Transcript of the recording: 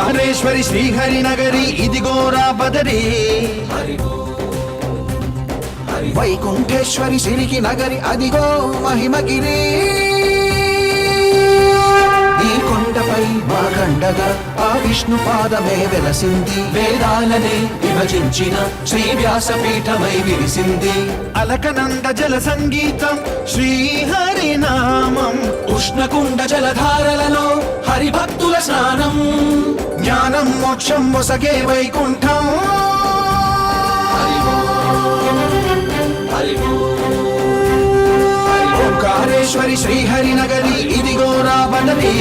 ఓంకారేశ్వరి శ్రీహరి నగరి ఇదిగోరా బదరి. వైకుంఠేశ్వరి సిరికి నగరి అదిగో మహిమగిరి. ఈ కొండపై మాగండగా ఆ విష్ణు పాదమే వెలసింది. వేదాలనే విభజించిన శ్రీ వ్యాసపీఠమై విరిసింది. అలకనంద జల సంగీతం శ్రీహరి నామం. ఉష్ణకుండ జలధారలలో హరిభక్తుల స్నానం. జ్ఞానం మోక్షం మొసగే వైకుంఠం. ఓంకారేశ్వరి శ్రీహరి నగరి ఇదిగోరా బదరి.